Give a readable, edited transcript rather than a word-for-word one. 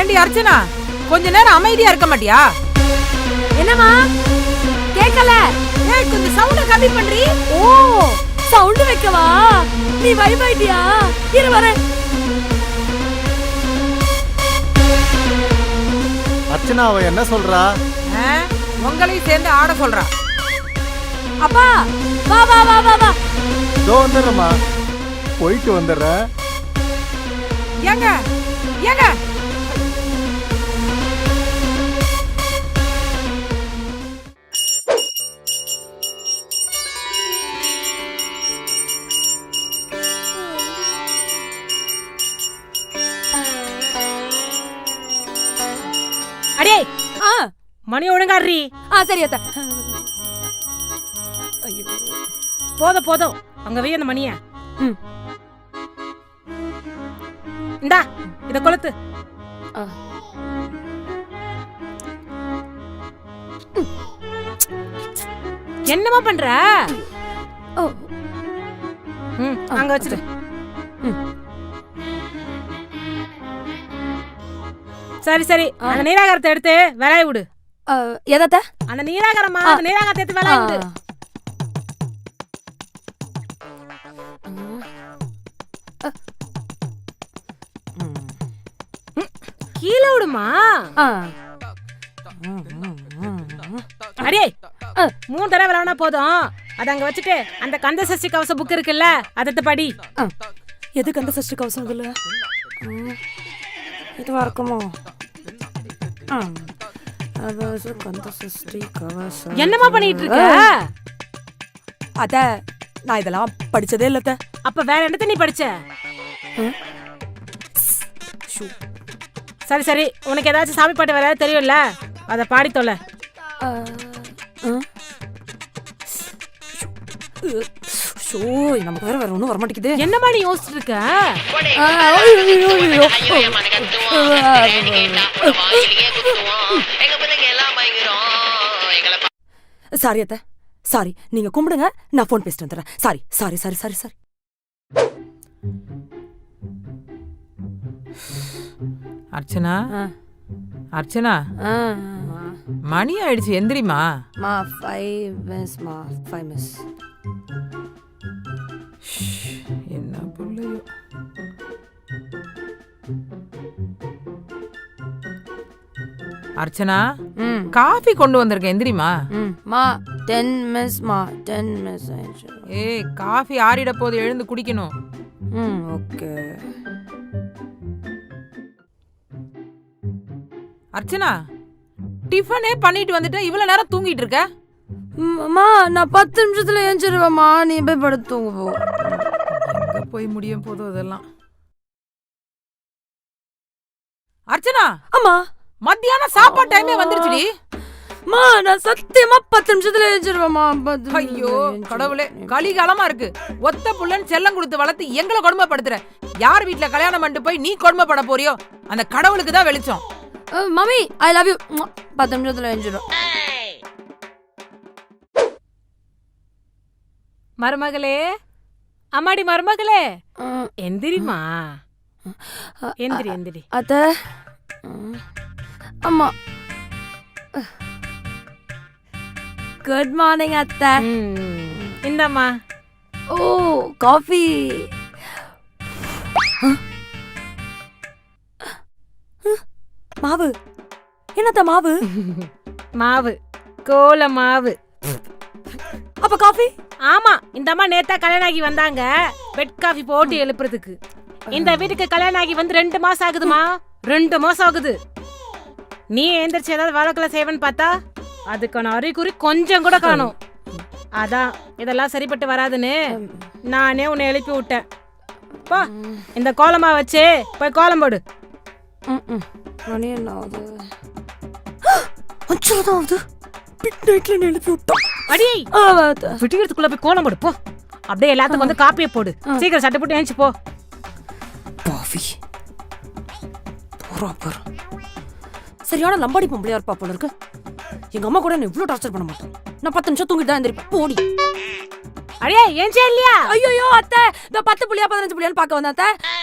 ஏண்டி அர்ச்சனா, கொஞ்ச நேரம் அமைதியா இருக்க மாட்டியா? என்னமா கேக்கல? ஏய், கொஞ்சம் சவுண்ட கம்மி பண்றீ. ஓ, சவுண்ட் வைக்கவா? நீ வைபாயிட்டியா? இரு வரேன். அர்ச்சனா அவ என்ன சொல்றா? உங்களையும் சேர்ந்து ஆட சொல்றா. அப்பா வா வா வா வா வா. இதோ வந்துடுறேம்மா, போயிட்டு வந்துடுறேன். ஏங்க ஏங்க, அடே ஆ மணி ஒழுங்காடுறி. சரி அத்த. ஐயோ போதும் போதும், அங்க வை அந்த மணிய. இந்தா இத கொளுத்து. என்னமா பண்ற? அங்க வச்சிரு. சரி சரி, அந்த நீராகாரத்தை எடுத்து விளைய விடு. எதத்த? அந்த நீராகாரமா, அந்த நீராகாரத்தை எடுத்து விளைய விடு. கீழே விடுமா? அடே, 3 தடவை விளையாடுனா போதும். அத அங்க வச்சுட்டு அந்த கந்த சஷ்டி கவச புக் இருக்குல்ல, அதை படி. எது கந்த சஷ்டி கவசம்? இதுல இதுவா இருக்குமோ? கந்த சஷ்டி கவசம். என்னமா பண்ணிட்டு இருக்க? அத நான் இதெல்லாம் படிச்சதே இல்ல. அப்ப வேற என்னத்த நீ படிச்ச? சரி சரி, உனக்கு ஏதாச்சும் சாமி பாட்டு வேற தெரியும்ல, அத பாடி தொலை. நமக்கு வேற ஒண்ணும் வர மாட்டேங்குது. என்னமா நீ யோசிச்சுட்டு இருக்க? சாரி அத்த, சாரி. நீங்க கும்பிடுங்க, நான் போன் பேசிட்டு வந்துடுறேன். Sorry sorry sorry sorry sorry. Archana, Archana, மணி ஆயிடுச்சு, எந்திரிமா. 5 மிஸ். என்ன புள்ளையோ. அர்ச்சனா, காஃபி கொண்டு வந்திருக்கேன், எந்திரிமா. 10 மிஸ். ஏய், காஃபி ஆறிட போது, எழுந்து குடிக்கணும். ஓகே. அர்ச்சனா, டிஃபனே பண்ணிட்டு வந்துட்டு இவ்வளவு நேரம் தூங்கிட்டு இருக்க? நான் 10 நிமிஷத்துல ஏஞ்சிருவேம்மா, நீ போய் படுத்து தூங்கு போ. எங்க போய் முடியும் போதும் அதெல்லாம். அர்ச்சனா, அம்மா மத்தியானம் சாப்பாடு டைமே வந்துருச்சுடி. நான் சத்தியமா 10 நிமிஷத்துல ஏஞ்சிருவேம்மா. ஐயோ கடவுளே, கலிகாலமா இருக்கு. ஒத்த புள்ளன்னு செல்லம் கொடுத்து வளர்த்து எங்களை கொடுமைப்படுத்துற. யார் வீட்டுல கல்யாணம் பண்ணிட்டு போய் நீ கொடுமைப்பட போறியோ அந்த கடவுளுக்கு தான் வெளிச்சம். Mummy I love you. 10 நிமிஷத்துல ஏஞ்சிரும். மருமகளே, அம்மாடி மருமகளே, எந்திரிமா. எந்திரி எந்திரி. அத்த, அம்மா. குட் மார்னிங் அத்தை. இந்தம்மா. ஓ, காஃபி. மாவு. என்னத்த மாவு? மாவு, கோல மாவு. அப்ப காஃபி? ஆமா, இந்த அம்மா நேத்தா கல்யாணம் ஆகி வந்தாங்க பெட் காஃபி போட்டு எழுப்புறதுக்கு. இந்த வீட்டுக்கு கல்யாணம் ஆகி வந்து 2 மாசம் ஆகுதுமா. 2 மாசம் ஆகுது. நீ எந்திரிச்சு ஏதாவது வழக்குல செய்வன்னு பார்த்தா அதுக்கான அறிகுறி கொஞ்சம் கூட காணும். அதான் இதெல்லாம் சரிப்பட்டு வராதுன்னு நானே உன்னை எழுப்பி விட்டேன். போ, இந்த கோலமா வச்சு போய் கோலம் போடு. மணி என்ன ஆகுது? 5 தான் ஆகுது. மிட் நைட்ல எழுப்பி விட்டோம். அடி, விட்டியறதுக்குள்ள போய் கோலம் போடு போ. அப்படியே எல்லாத்துக்கும் வந்து காப்பியை போடு. சீக்கிரம் சட்டை போட்டு ஏஞ்சி போ. காஃபி போறா போற. சரியான லம்பாடி பொம்பளையா இருப்பா போல இருக்கு. எங்க அம்மா கூட என்ன இவ்ளோ டார்ச்சர் பண்ண மாட்டேன். நான் 10 நிமிஷம் தூங்கிட்டு தான் எந்திரிப்பேன். போடி. அடே, ஏஞ்சே இல்லையா? ஐயோ அத்தை, இந்த 10 புள்ளியா 15 புள்ளியான்னு பார்க்க வந்தேன் அத்தை.